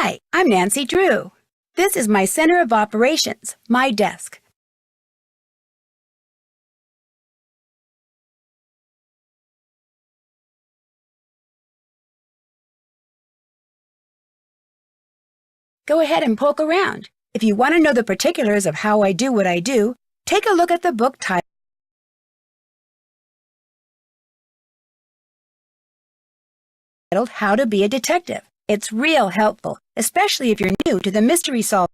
Hi, I'm Nancy Drew. This is my Center of Operations, my desk. Go ahead and poke around. If you want to know the particulars of how I do what I do, take a look at the book titled How to Be a Detective. It's real helpful, especially if you're new to the mystery solving.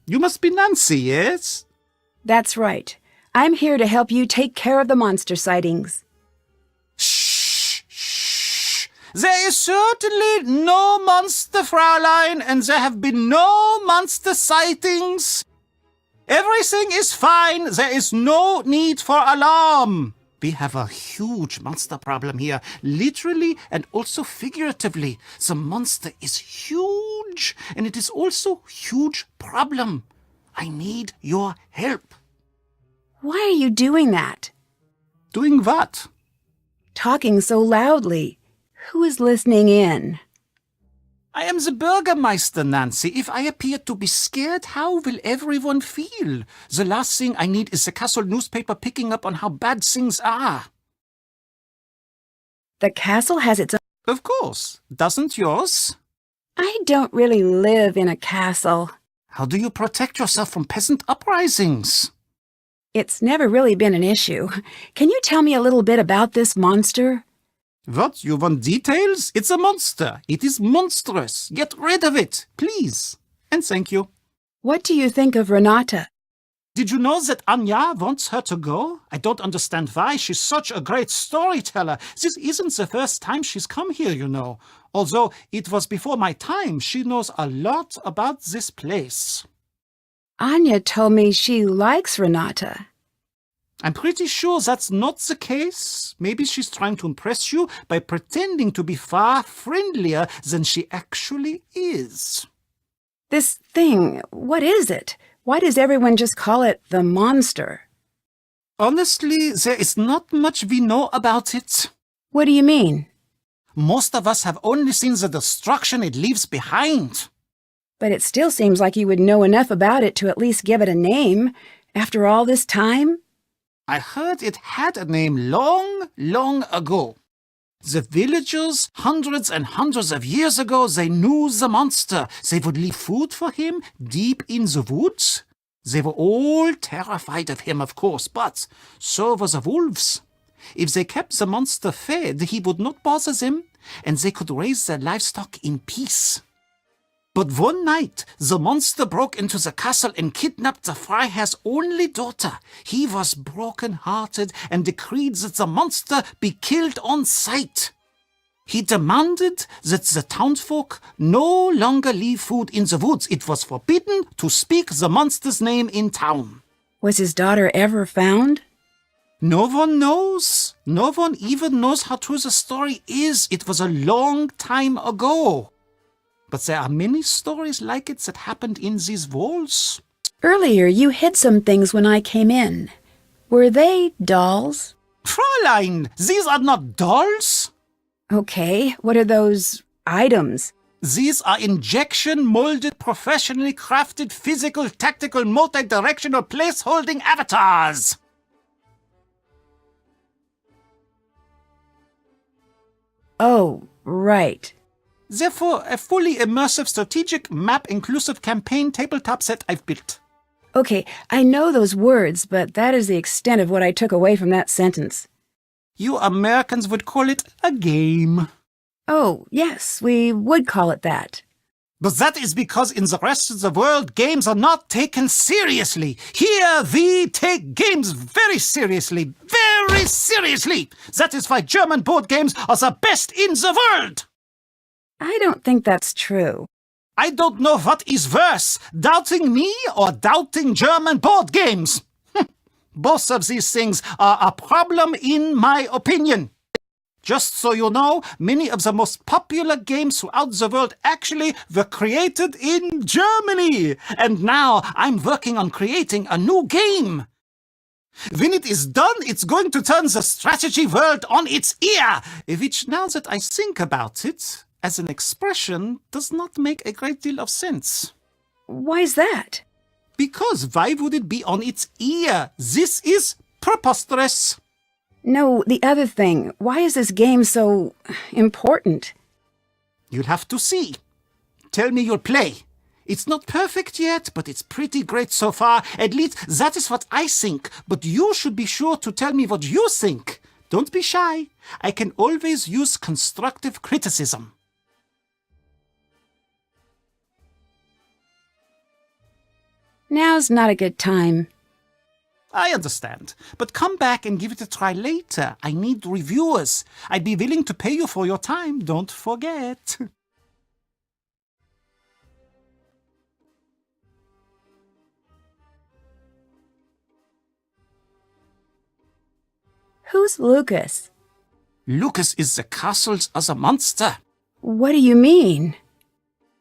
You must be Nancy, yes? That's right. I'm here to help you take care of the monster sightings. Shh, shh. There is certainly no monster, Fraulein, and there have been no monster sightings. Everything is fine. There is no need for alarm. We have a huge monster problem here, literally and also figuratively. The monster is huge, and it is also a huge problem. I need your help. Why are you doing that? Doing what? Talking so loudly. Who is listening in? I am the Bürgermeister, Nancy. If I appear to be scared, how will everyone feel? The last thing I need is the castle newspaper picking up on how bad things are. The castle has its own... Of course. Doesn't yours? I don't really live in a castle. How do you protect yourself from peasant uprisings? It's never really been an issue. Can you tell me a little bit about this monster? What? You want details? It's a monster. It is monstrous. Get rid of it, please. And thank you. What do you think of Renata? Did you know that Anya wants her to go? I don't understand why. She's such a great storyteller. This isn't the first time she's come here, you know. Although it was before my time, she knows a lot about this place. Anya told me she likes Renata. I'm pretty sure that's not the case. Maybe she's trying to impress you by pretending to be far friendlier than she actually is. This thing, what is it? Why does everyone just call it the monster? Honestly, there is not much we know about it. What do you mean? Most of us have only seen the destruction it leaves behind. But it still seems like you would know enough about it to at least give it a name. After all this time? I heard it had a name long, long ago. The villagers, hundreds and hundreds of years ago, they knew the monster. They would leave food for him deep in the woods. They were all terrified of him, of course, but so were the wolves. If they kept the monster fed, he would not bother them, and they could raise their livestock in peace. But one night, the monster broke into the castle and kidnapped the Freiherr's only daughter. He was broken-hearted and decreed that the monster be killed on sight. He demanded that the townsfolk no longer leave food in the woods. It was forbidden to speak the monster's name in town. Was his daughter ever found? No one knows. No one even knows how true the story is. It was a long time ago. But there are many stories like it that happened in these walls. Earlier, you hid some things when I came in. Were they dolls? Fräulein, these are not dolls. Okay, what are those items? These are injection-molded, professionally crafted, physical, tactical, multi-directional place-holding avatars. Oh, right. Therefore, a fully immersive strategic map-inclusive campaign tabletop set I've built. Okay, I know those words, but that is the extent of what I took away from that sentence. You Americans would call it a game. Oh, yes, we would call it that. But that is because in the rest of the world, games are not taken seriously. Here, we take games very seriously. Very seriously. That is why German board games are the best in the world. I don't think that's true. I don't know what is worse, doubting me or doubting German board games. Both of these things are a problem in my opinion. Just so you know, many of the most popular games throughout the world actually were created in Germany. And now I'm working on creating a new game. When it is done, it's going to turn the strategy world on its ear, which, now that I think about it, as an expression, does not make a great deal of sense. Why's that? Because why would it be on its ear? This is preposterous. No, the other thing. Why is this game so important? You'll have to see. Tell me you'll play. It's not perfect yet, but it's pretty great so far. At least that is what I think. But you should be sure to tell me what you think. Don't be shy. I can always use constructive criticism. Now's not a good time. I understand. But come back and give it a try later. I need reviewers. I'd be willing to pay you for your time. Don't forget. Who's Lucas? Lucas is the castle's other monster. What do you mean?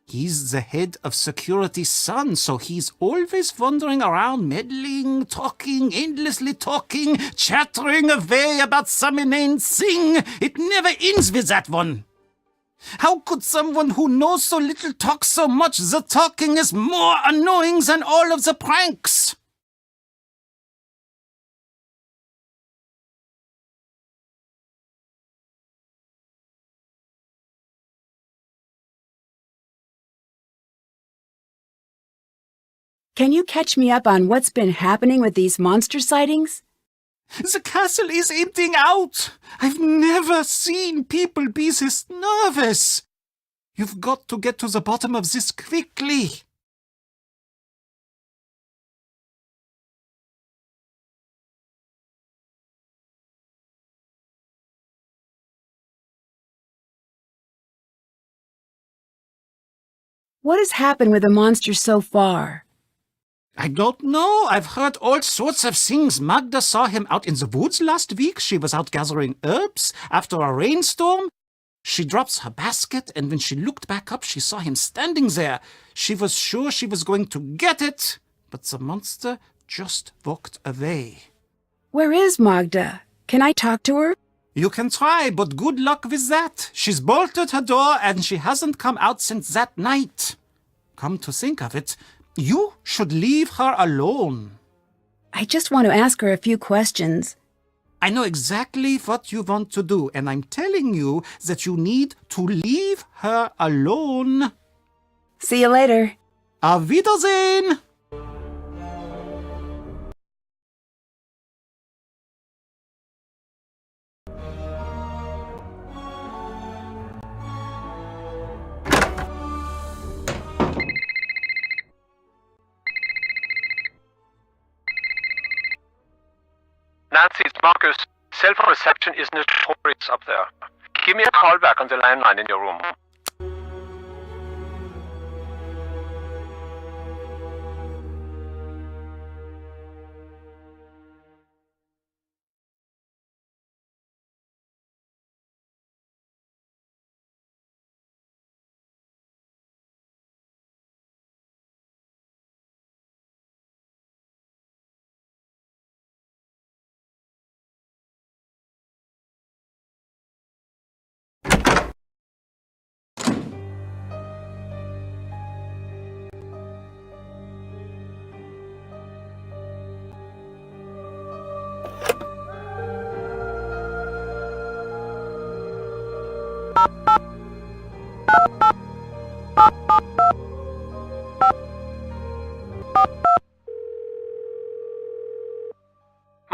He's the head of security's son, so he's always wandering around, meddling, talking, endlessly talking, chattering away about some inane thing. It never ends with that one. How could someone who knows so little talk so much? The talking is more annoying than all of the pranks. Can you catch me up on what's been happening with these monster sightings? The castle is emptying out. I've never seen people be this nervous. You've got to get to the bottom of this quickly. What has happened with the monsters so far? I don't know. I've heard all sorts of things. Magda saw him out in the woods last week. She was out gathering herbs after a rainstorm. She drops her basket, and when she looked back up, she saw him standing there. She was sure she was going to get it, but the monster just walked away. Where is Magda? Can I talk to her? You can try, but good luck with that. She's bolted her door, and she hasn't come out since that night. Come to think of it, you should leave her alone. I just want to ask her a few questions. I know exactly what you want to do, and I'm telling you that you need to leave her alone. See you later. Auf Wiedersehen! Nancy, it's Marcus. Cell phone reception is notorious up there. Give me a call back on the landline in your room.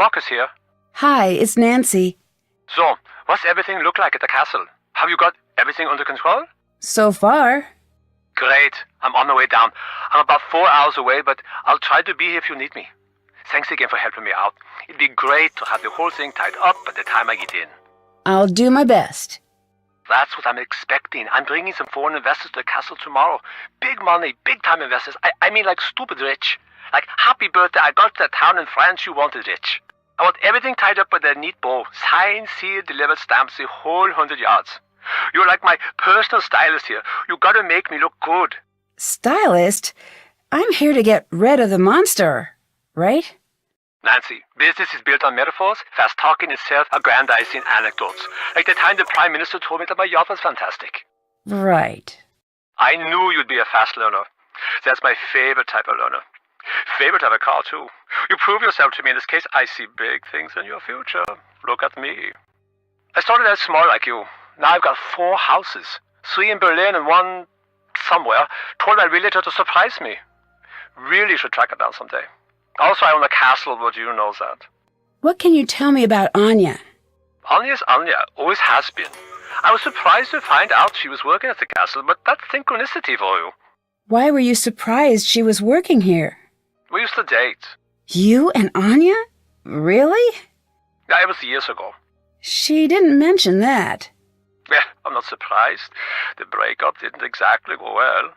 Marcus here. Hi, it's Nancy. So, what's everything look like at the castle? Have you got everything under control? So far. Great. I'm on my way down. I'm about 4 hours away, but I'll try to be here if you need me. Thanks again for helping me out. It'd be great to have the whole thing tied up by the time I get in. I'll do my best. That's what I'm expecting. I'm bringing some foreign investors to the castle tomorrow. Big money, big time investors. I mean like stupid rich. Like, happy birthday, I got to that town in France you wanted rich. I want everything tied up with a neat bow. Signed, sealed, delivered stamps, the whole 100 yards. You're like my personal stylist here. You gotta make me look good. Stylist? I'm here to get rid of the monster, right? Nancy, business is built on metaphors, fast talking is self-aggrandizing anecdotes. Like the time the Prime Minister told me that my yacht was fantastic. Right. I knew you'd be a fast learner. That's my favorite type of learner. Favorite type of car, too. You prove yourself to me in this case. I see big things in your future. Look at me. I started out small like you. Now I've got 4 houses. 3 in Berlin and 1 somewhere. Told my realtor to surprise me. Really should track it down someday. Also, I own a castle, but you know that. What can you tell me about Anya? Anya's Anya. Always has been. I was surprised to find out she was working at the castle, but that's synchronicity for you. Why were you surprised she was working here? We used to date. You and Anya? Really? Yeah, it was years ago. She didn't mention that. Yeah, I'm not surprised. The breakup didn't exactly go well.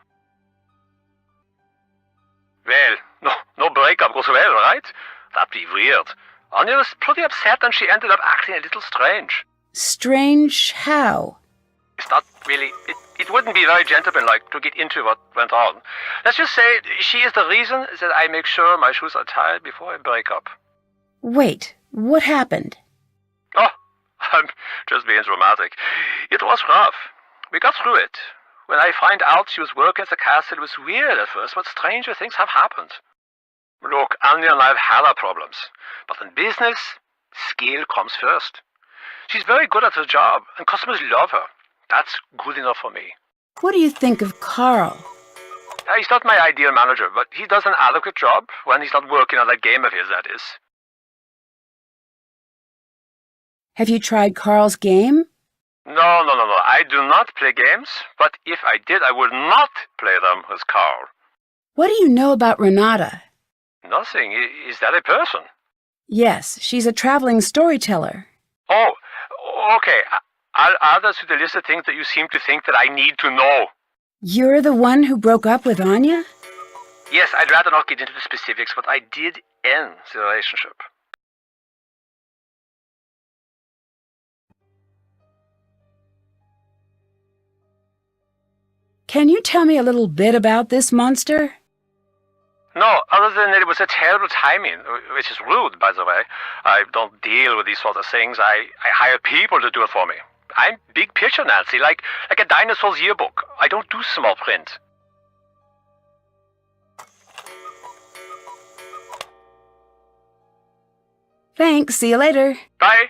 Well, no breakup goes well, right? That'd be weird. Anya was pretty upset and she ended up acting a little strange. Strange how? It's not really... It wouldn't be very gentlemanlike to get into what went on. Let's just say she is the reason that I make sure my shoes are tied before I break up. Wait, what happened? Oh, I'm just being dramatic. It was rough. We got through it. When I find out she was working at the castle, it was weird at first, but stranger things have happened. Look, Anya and I have had our problems. But in business, skill comes first. She's very good at her job, and customers love her. That's good enough for me. What do you think of Carl? He's not my ideal manager, but he does an adequate job when he's not working on that game of his, that is. Have you tried Carl's game? No. I do not play games, but if I did, I would not play them with Carl. What do you know about Renata? Nothing. Is that a person? Yes, she's a traveling storyteller. Oh, okay. I'll add that to the list of things that you seem to think that I need to know. You're the one who broke up with Anya? Yes, I'd rather not get into the specifics, but I did end the relationship. Can you tell me a little bit about this monster? No, other than that it was a terrible timing, which is rude, by the way. I don't deal with these sort of things. I hire people to do it for me. I'm big picture, Nancy, like a dinosaur's yearbook. I don't do small print. Thanks, see you later. Bye.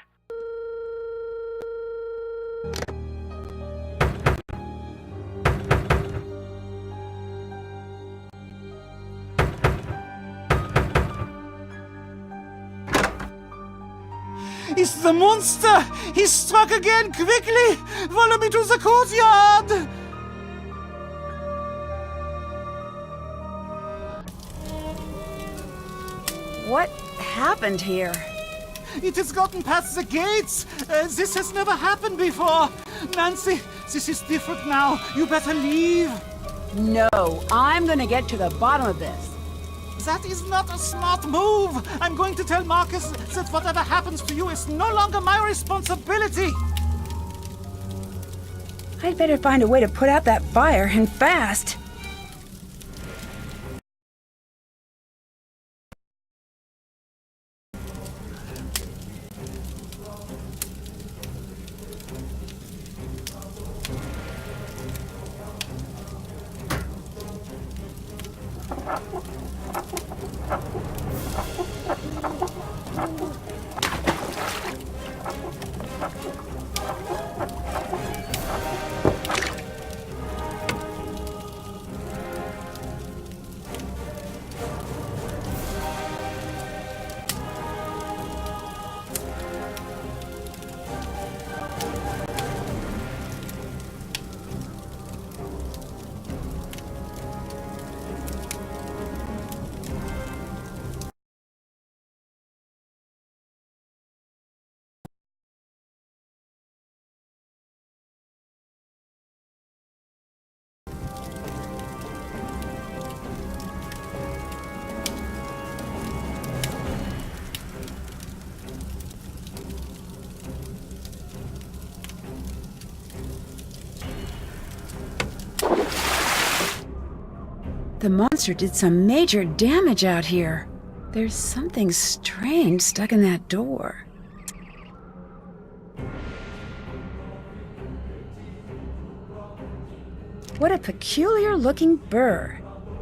It's the monster! He struck again! Quickly! Follow me to the courtyard! What happened here? It has gotten past the gates! This has never happened before! Nancy, this is different now. You better leave. No, I'm gonna get to the bottom of this. That is not a smart move! I'm going to tell Marcus that whatever happens to you is no longer my responsibility! I'd better find a way to put out that fire, and fast. the monster did some major damage out here. There's something strange stuck in that door. What a peculiar-looking burr.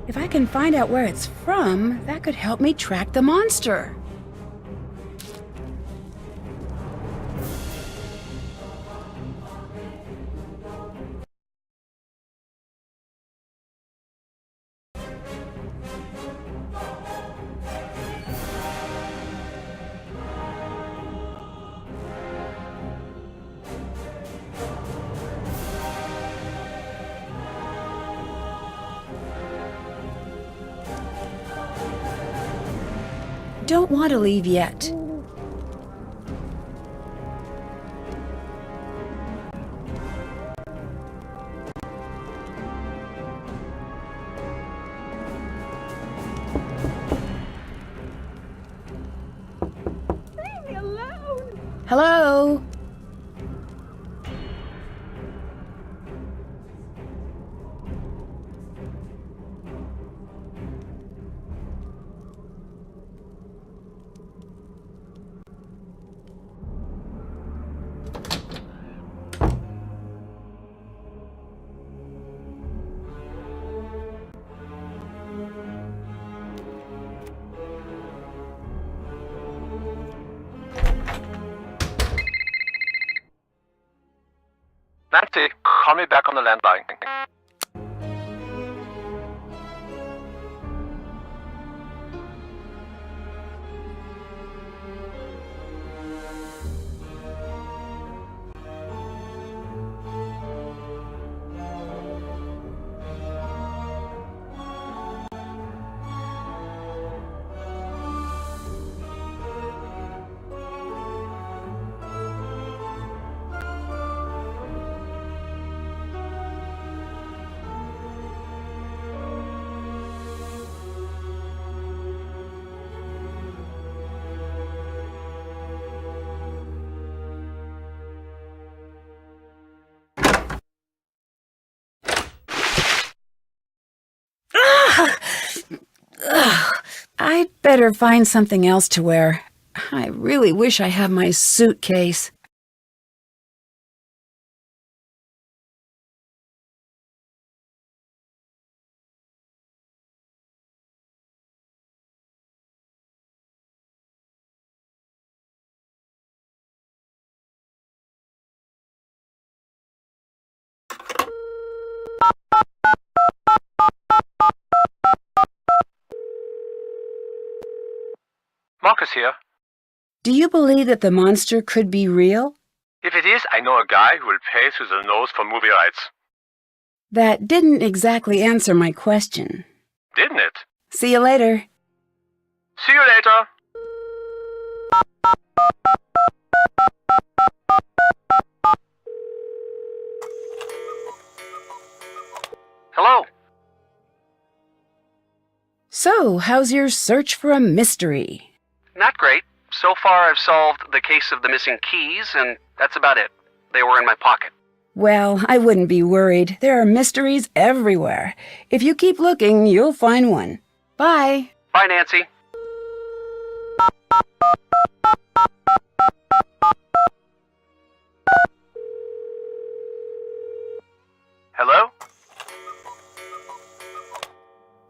If I can find out where it's from, that could help me track the monster. Don't want to leave yet. Leave me alone! Hello? Nancy, call me back on the landline. I'd better find something else to wear. I really wish I had my suitcase. Marcus here. Do you believe that the monster could be real? If it is, I know a guy who will pay through the nose for movie rights. That didn't exactly answer my question. Didn't it? See you later. See you later. Hello. So, how's your search for a mystery? Not great. So far, I've solved the case of the missing keys, and that's about it. They were in my pocket. Well, I wouldn't be worried. There are mysteries everywhere. If you keep looking, you'll find one. Bye. Bye, Nancy. Hello?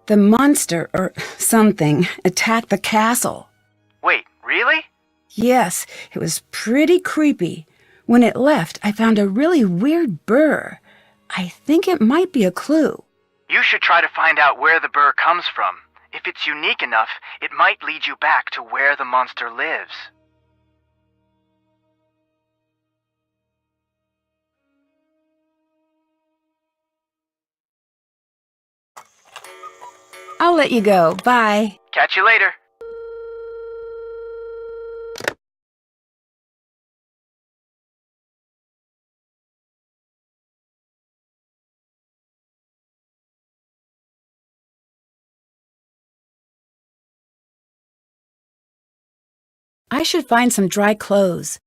The monster, or something, attacked the castle. Wait, really? Yes, it was pretty creepy. When it left, I found a really weird burr. I think it might be a clue. You should try to find out where the burr comes from. If it's unique enough, it might lead you back to where the monster lives. I'll let you go. Bye. Catch you later. I should find some dry clothes.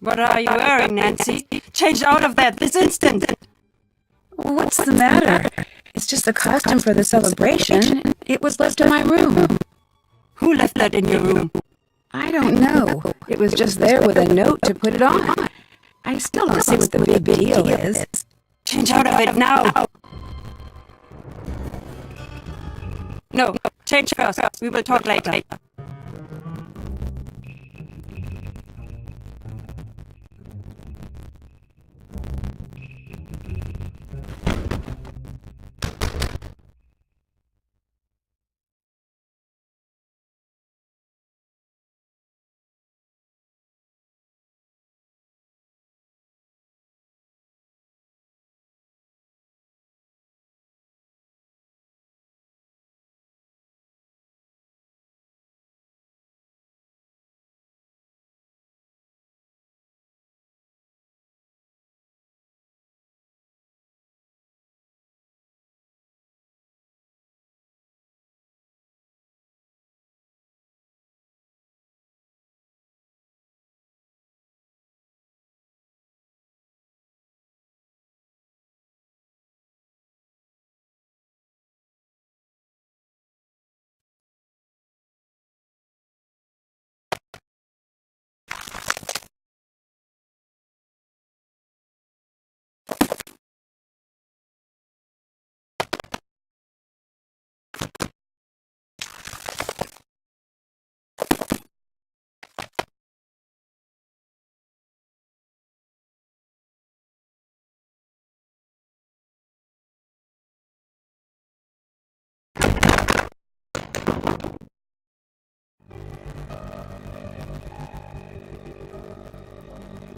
What are you wearing, Nancy? Change out of that this instant! What's the matter? It's just the costume for the celebration. It was left in my room. Who left that in your room? I don't know. It was just there with a note to put it on. I still don't see what the big deal is. Change out of it now! No, change first. We will talk later.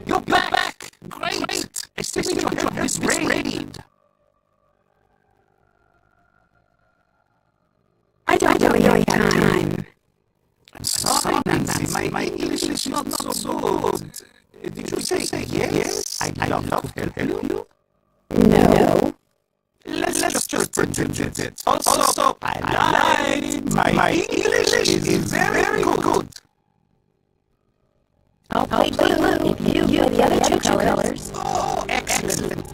You're back! Great! I still need your help, Miss Reed. I don't really have time. I'm sorry, Nancy. My English is not so good. Did you say yes? I'd love to help you. No. Let's just pretend it. Also, I lied. My English is very good. I'll play blue if you play the other two colors. Oh, excellent.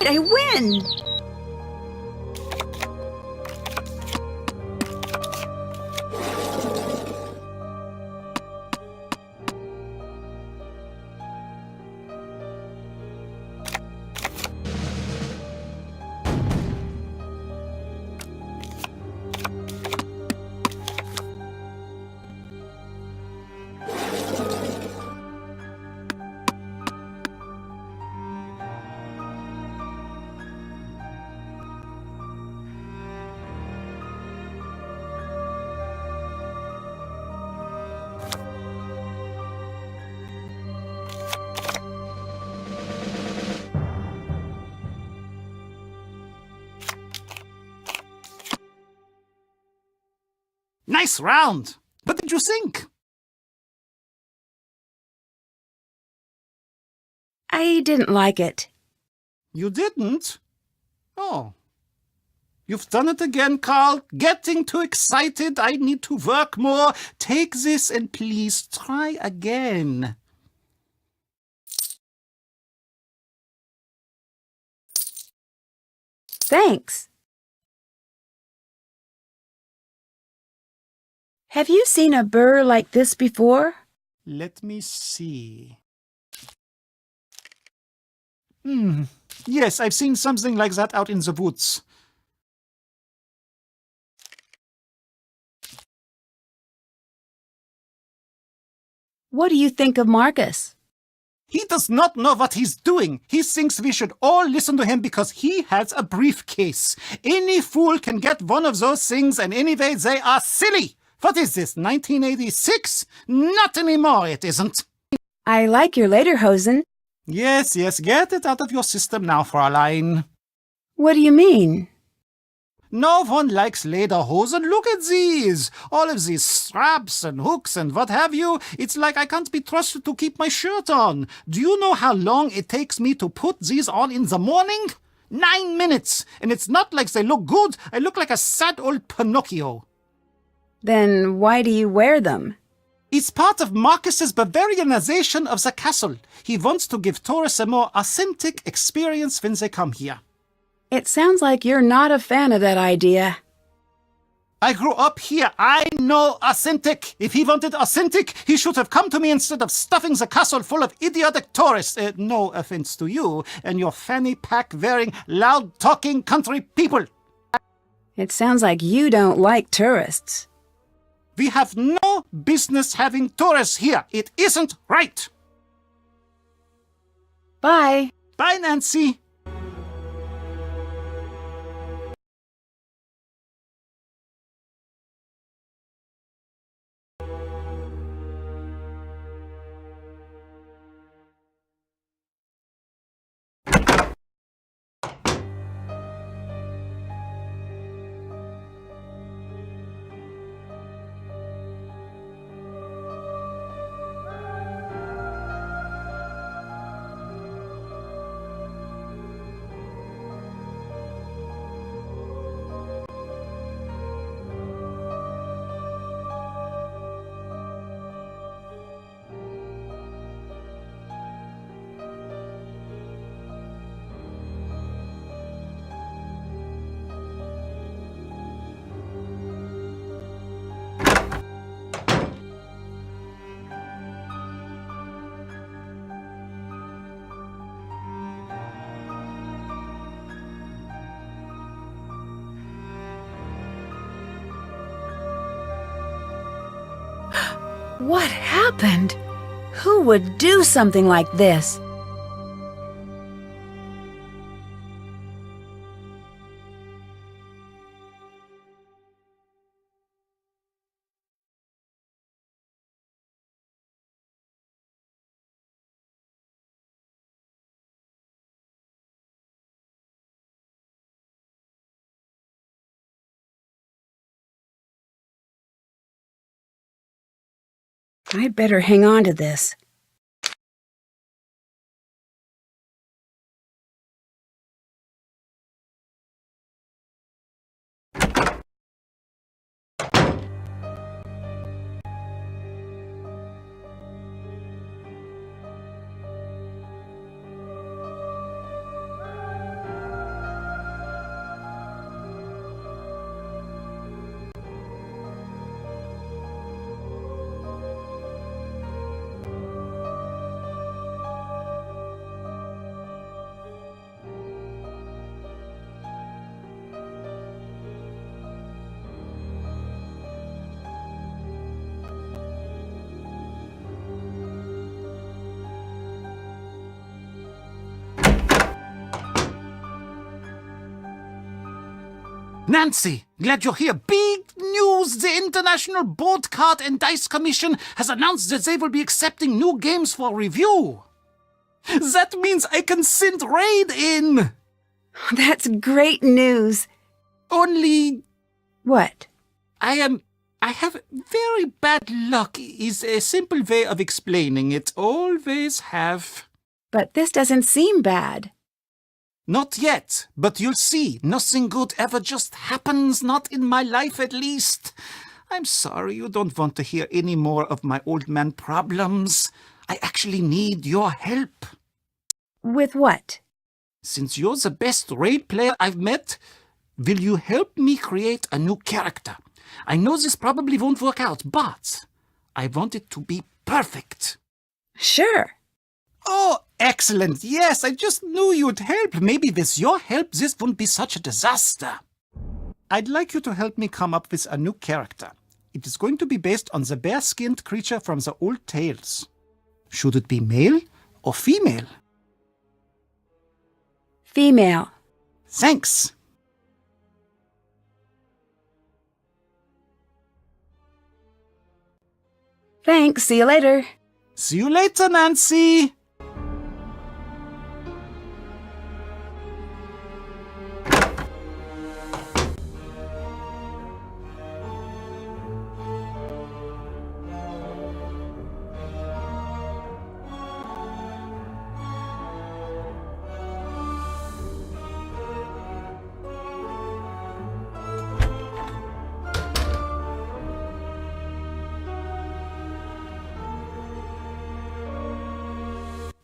right, I win! Nice round. What did you think? I didn't like it. You didn't? Oh. You've done it again, Carl. Getting too excited. I need to work more. Take this and please try again. Thanks. Have you seen a burr like this before? Let me see. Yes, I've seen something like that out in the woods. What do you think of Marcus? He does not know what he's doing. He thinks we should all listen to him because he has a briefcase. Any fool can get one of those things, and anyway, they are silly. What is this, 1986? Not anymore, it isn't. I like your lederhosen. Yes, get it out of your system now, Fräulein. What do you mean? No one likes lederhosen. Look at these. All of these straps and hooks and what have you. It's like I can't be trusted to keep my shirt on. Do you know how long it takes me to put these on in the morning? 9 minutes. And it's not like they look good. I look like a sad old Pinocchio. Then why do you wear them? It's part of Marcus's Bavarianization of the castle. He wants to give tourists a more authentic experience when they come here. It sounds like you're not a fan of that idea. I grew up here. I know authentic. If he wanted authentic, he should have come to me instead of stuffing the castle full of idiotic tourists. No offense to you and your fanny pack-wearing, loud-talking country people. It sounds like you don't like tourists. We have no business having tourists here. It isn't right. Bye. Bye, Nancy. What happened? Who would do something like this? I'd better hang on to this. Nancy, glad you're here. Big news! The International Board Card and Dice Commission has announced that they will be accepting new games for review. That means I can send Raid in. That's great news. Only What? I have very bad luck is a simple way of explaining it. Always have. But this doesn't seem bad. Not yet, but you'll see. Nothing good ever just happens, not in my life at least. I'm sorry you don't want to hear any more of my old man problems. I actually need your help. With what? Since you're the best raid player I've met, will you help me create a new character? I know this probably won't work out, but I want it to be perfect. Sure. Oh, excellent. Yes, I just knew you'd help. Maybe with your help, this wouldn't be such a disaster. I'd like you to help me come up with a new character. It is going to be based on the bear-skinned creature from the old tales. Should it be male or female? Female. Thanks. Thanks. See you later. See you later, Nancy.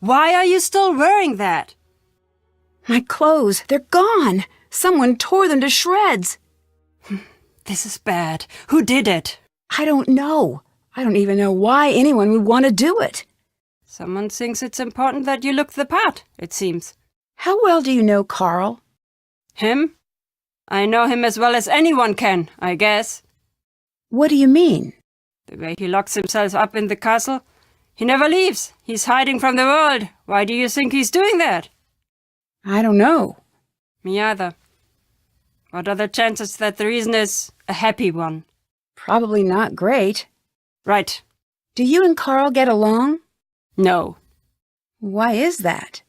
Why are you still wearing that? My clothes, they're gone. Someone tore them to shreds. This is bad. Who did it? I don't know. I don't even know why anyone would want to do it. Someone thinks it's important that you look the part, it seems. How well do you know Carl? Him? I know him as well as anyone can, I guess. What do you mean? The way he locks himself up in the castle. He never leaves. He's hiding from the world. Why do you think he's doing that? I don't know. Me either. What are the chances that the reason is a happy one? Probably not great. Right. Do you and Carl get along? No. Why is that?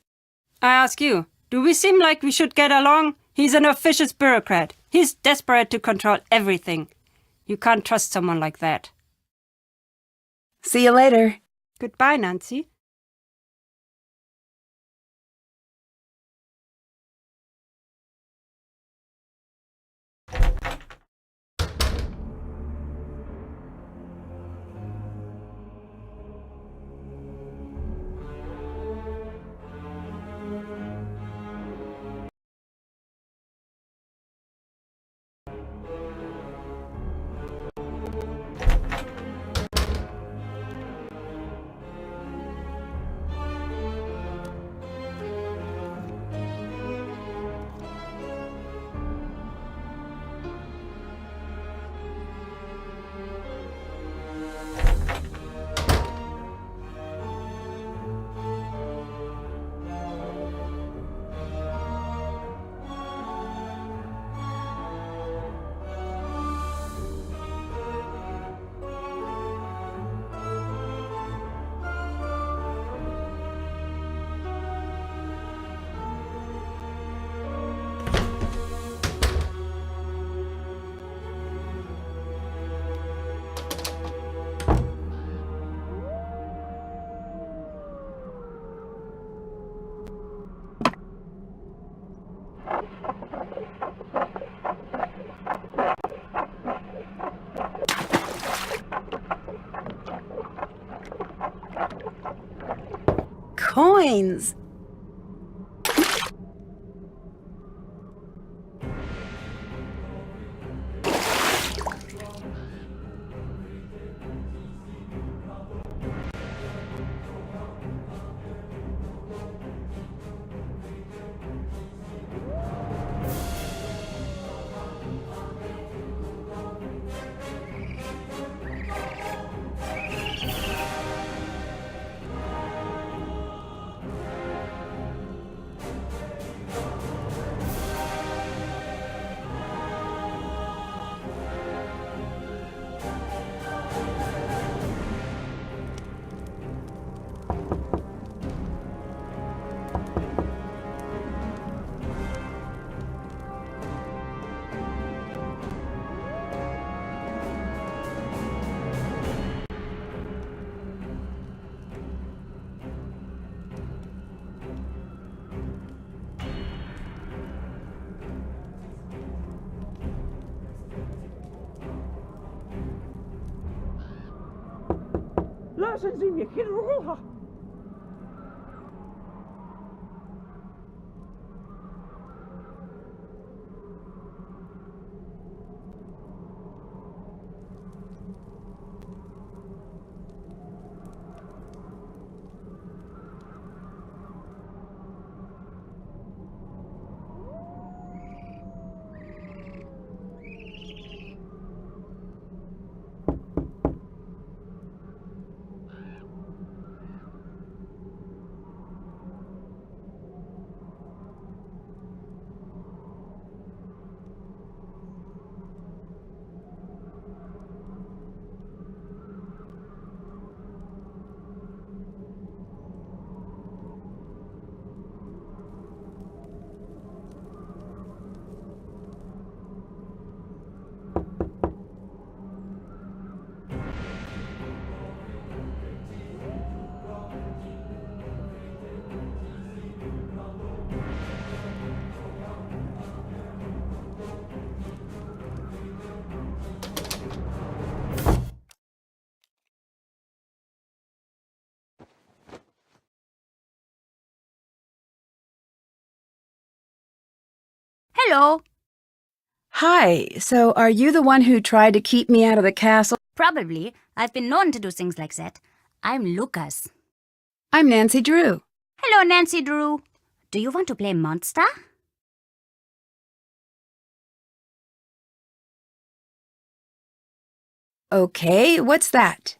I ask you, do we seem like we should get along? He's an officious bureaucrat. He's desperate to control everything. You can't trust someone like that. See you later. Goodbye, Nancy. Coins. Lassen Sie mich in Ruhe. Hello. Hi, so are you the one who tried to keep me out of the castle? Probably. I've been known to do things like that. I'm Lucas. I'm Nancy Drew. Hello, Nancy Drew. Do you want to play Monster? Okay, what's that?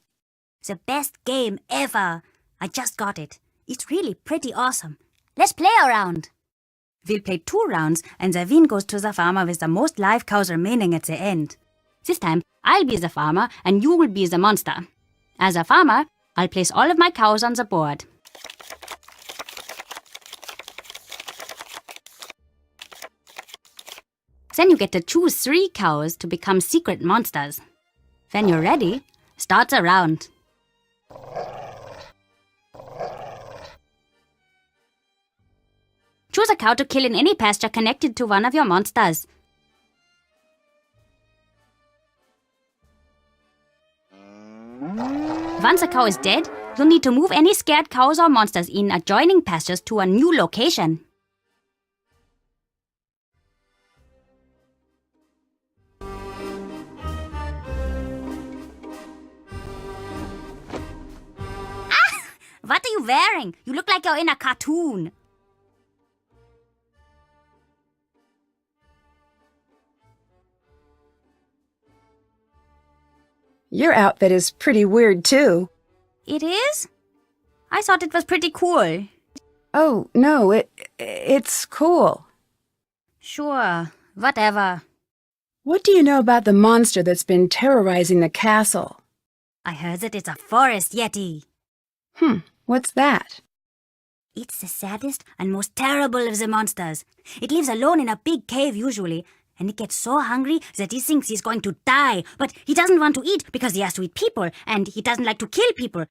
The best game ever. I just got it. It's really pretty awesome. Let's play a round. We'll play 2 rounds, and the win goes to the farmer with the most live cows remaining at the end. This time, I'll be the farmer, and you will be the monster. As a farmer, I'll place all of my cows on the board. Then you get to choose 3 cows to become secret monsters. When you're ready, start the round. Choose a cow to kill in any pasture connected to one of your monsters. Once a cow is dead, you'll need to move any scared cows or monsters in adjoining pastures to a new location. Ah! What are you wearing? You look like you're in a cartoon. Your outfit is pretty weird, too. It is? I thought it was pretty cool. Oh, no, it's cool. Sure, whatever. What do you know about the monster that's been terrorizing the castle? I heard that it's a forest yeti. What's that? It's the saddest and most terrible of the monsters. It lives alone in a big cave usually, and it gets so hungry that he thinks he's going to die. But he doesn't want to eat because he has to eat people, and he doesn't like to kill people.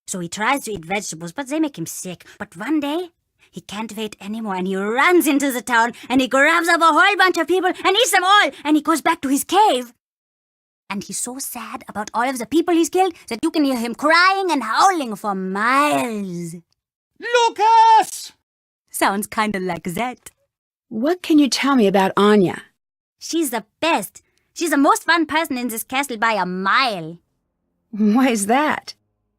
So he tries to eat vegetables, but they make him sick. But one day, he can't wait anymore, and he runs into the town, and he grabs up a whole bunch of people and eats them all, and he goes back to his cave. And he's so sad about all of the people he's killed that you can hear him crying and howling for miles. Lucas! Sounds kind of like that. What can you tell me about Anya? She's the best. She's the most fun person in this castle by a mile. Why's that?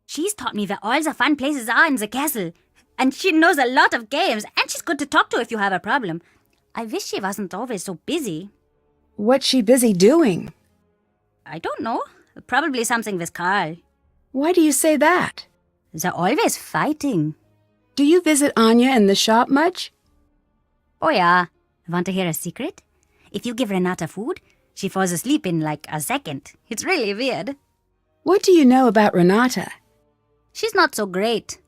She's taught me where all the fun places are in the castle. And she knows a lot of games, and she's good to talk to if you have a problem. I wish she wasn't always so busy. What's she busy doing? I don't know. Probably something with Carl. Why do you say that? They're always fighting. Do you visit Anya in the shop much? Oh yeah. Want to hear a secret? If you give Renata food, she falls asleep in like a second. It's really weird. What do you know about Renata? She's not so great.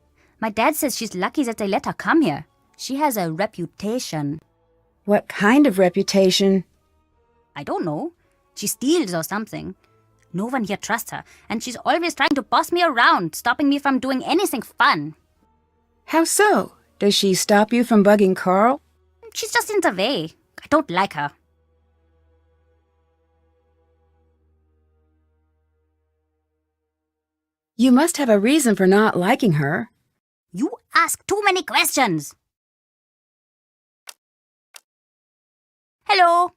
My dad says she's lucky that they let her come here. She has a reputation. What kind of reputation? I don't know. She steals or something. No one here trusts her, and she's always trying to boss me around, stopping me from doing anything fun. How so? Does she stop you from bugging Carl? She's just in the way. I don't like her. You must have a reason for not liking her. You ask too many questions. Hello.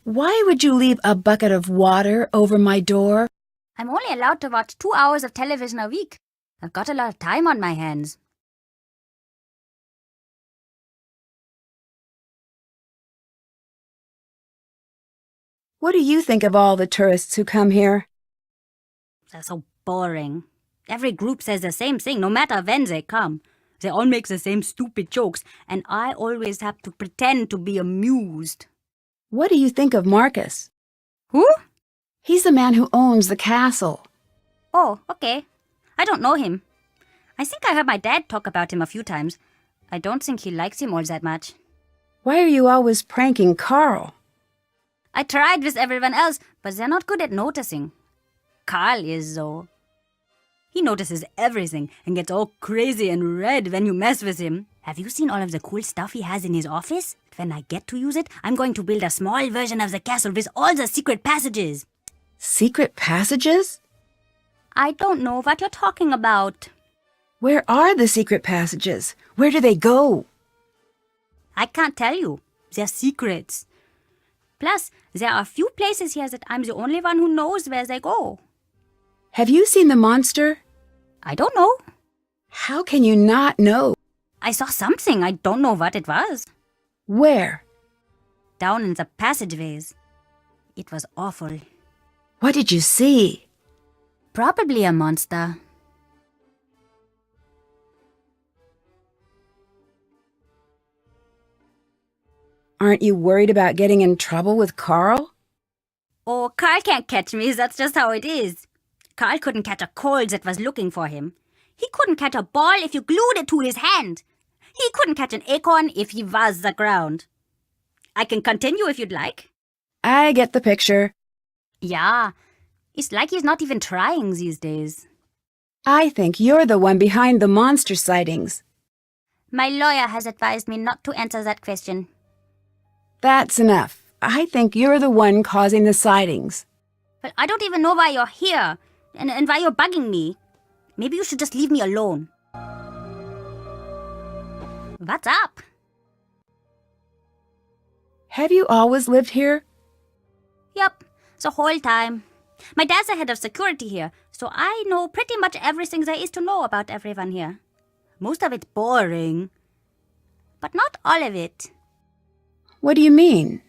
Why would you leave a bucket of water over my door? I'm only allowed to watch 2 hours of television a week. I've got a lot of time on my hands. What do you think of all the tourists who come here? They're so boring. Every group says the same thing, no matter when they come. They all make the same stupid jokes, and I always have to pretend to be amused. What do you think of Marcus? Who? He's the man who owns the castle. Oh, okay. I don't know him. I think I heard my dad talk about him a few times. I don't think he likes him all that much. Why are you always pranking Carl? I tried with everyone else, but they're not good at noticing. Carl is, though. He notices everything and gets all crazy and red when you mess with him. Have you seen all of the cool stuff he has in his office? When I get to use it, I'm going to build a small version of the castle with all the secret passages. Secret passages? I don't know what you're talking about. Where are the secret passages? Where do they go? I can't tell you. They're secrets. Plus, there are a few places here that I'm the only one who knows where they go. Have you seen the monster? I don't know. How can you not know? I saw something. I don't know what it was. Where? Down in the passageways. It was awful. What did you see? Probably a monster. Aren't you worried about getting in trouble with Carl? Oh, Carl can't catch me. That's just how it is. Carl couldn't catch a cold that was looking for him. He couldn't catch a ball if you glued it to his hand. He couldn't catch an acorn if he was the ground. I can continue if you'd like. I get the picture. Yeah, it's like he's not even trying these days. I think you're the one behind the monster sightings. My lawyer has advised me not to answer that question. That's enough. I think you're the one causing the sightings. But I don't even know why you're here and why you're bugging me. Maybe you should just leave me alone. What's up? Have you always lived here? Yep, the whole time. My dad's the head of security here, so I know pretty much everything there is to know about everyone here. Most of it's boring, but not all of it. What do you mean?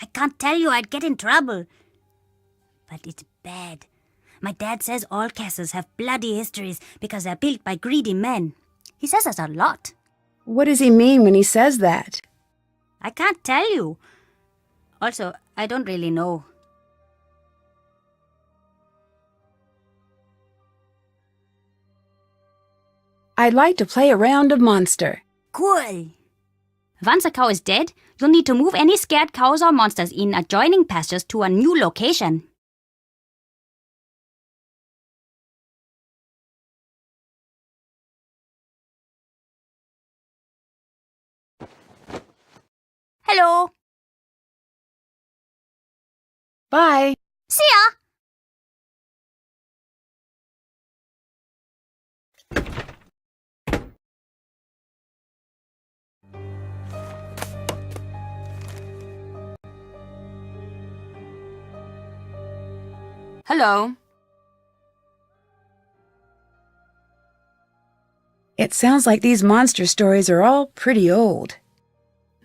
I can't tell you, I'd get in trouble. But it's bad. My dad says all castles have bloody histories because they're built by greedy men. He says that a lot. What does he mean when he says that? I can't tell you. Also, I don't really know. I'd like to play a round of Monster. Cool. Once a cow is dead, you'll need to move any scared cows or monsters in adjoining pastures to a new location. Hello. Bye. See ya. Hello. It sounds like these monster stories are all pretty old.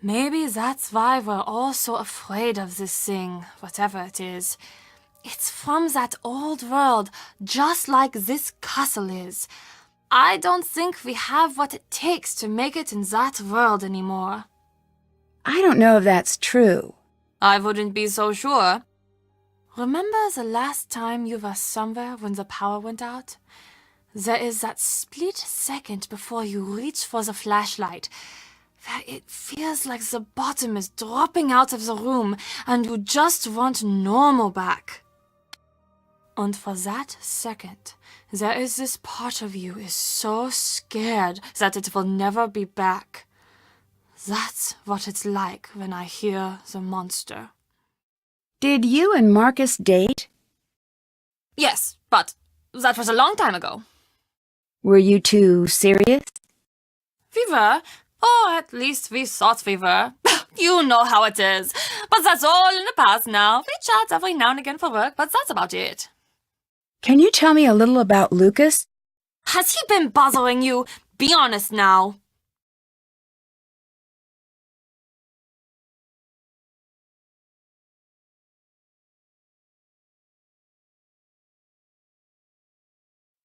Maybe that's why we're all so afraid of this thing, whatever it is. It's from that old world, just like this castle is. I don't think we have what it takes to make it in that world anymore. I don't know if that's true. I wouldn't be so sure. Remember the last time you were somewhere when the power went out? There is that split second before you reach for the flashlight, where it feels like the bottom is dropping out of the room and you just want normal back. And for that second, there is this part of you is so scared that it will never be back. That's what it's like when I hear the monster. Did you and Marcus date? Yes, but that was a long time ago. Were you two serious? We were, or at least we thought we were. You know how it is. But that's all in the past now. We chat every now and again for work, but that's about it. Can you tell me a little about Lucas? Has he been bothering you? Be honest now.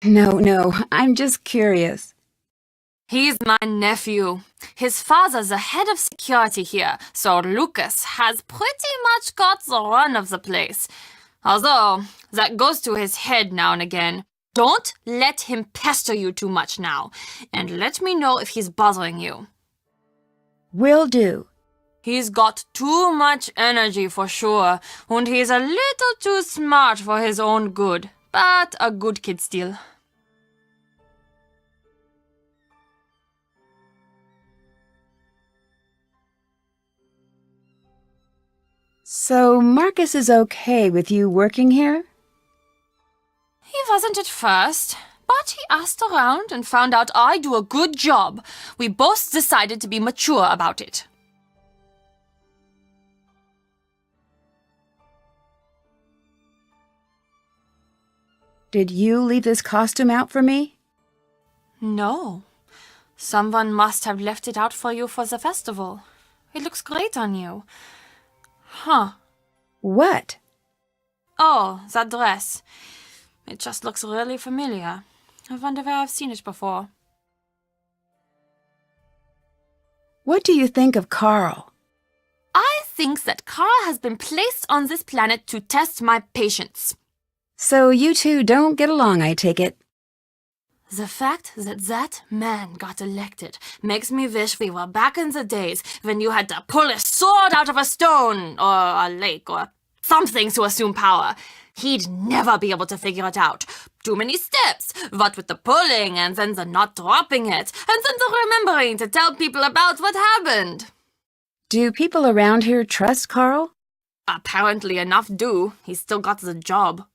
No, I'm just curious. He's my nephew. His father's the head of security here, so Lucas has pretty much got the run of the place. Although, that goes to his head now and again. Don't let him pester you too much now, and let me know if he's bothering you. Will do. He's got too much energy for sure, and he's a little too smart for his own good, but a good kid still. So Marcus is okay with you working here? He wasn't at first, but he asked around and found out I do a good job. We both decided to be mature about it. Did you leave this costume out for me? No. Someone must have left it out for you for the festival. It looks great on you. Huh. What? Oh, that dress. It just looks really familiar. I wonder where I've seen it before. What do you think of Carl? I think that Carl has been placed on this planet to test my patience. So you two don't get along, I take it. The fact that that man got elected makes me wish we were back in the days when you had to pull a sword out of a stone or a lake or something to assume power. He'd never be able to figure it out. Too many steps, what with the pulling and then the not dropping it, and then the remembering to tell people about what happened. Do people around here trust Carl? Apparently enough do. He's still got the job.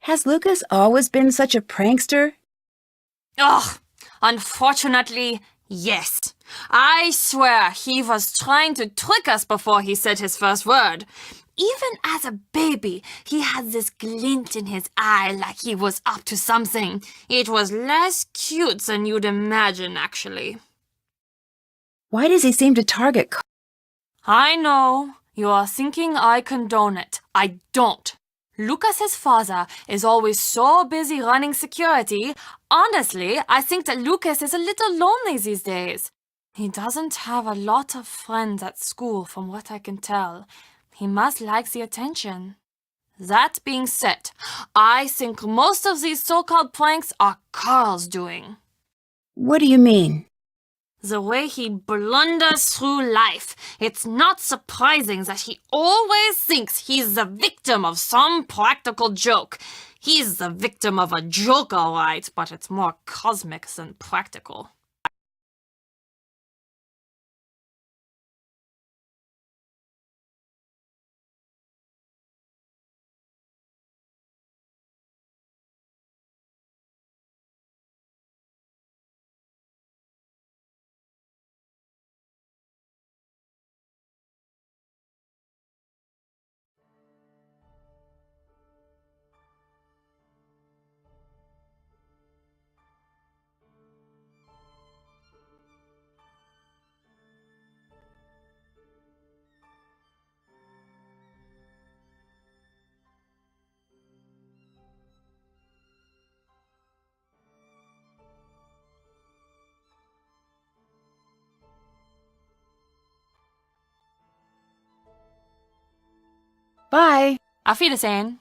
Has Lucas always been such a prankster? Ugh, unfortunately, yes. I swear he was trying to trick us before he said his first word. Even as a baby, he had this glint in his eye like he was up to something. It was less cute than you'd imagine, actually. Why does he seem to target Carl? I know. You are thinking I condone it. I don't. Lucas's father is always so busy running security. Honestly, I think that Lucas is a little lonely these days. He doesn't have a lot of friends at school, from what I can tell. He must like the attention. That being said, I think most of these so-called pranks are Carl's doing. What do you mean? The way he blunders through life, it's not surprising that he always thinks he's the victim of some practical joke. He's the victim of a joke, all right, but it's more cosmic than practical. Bye. Auf Wiedersehen.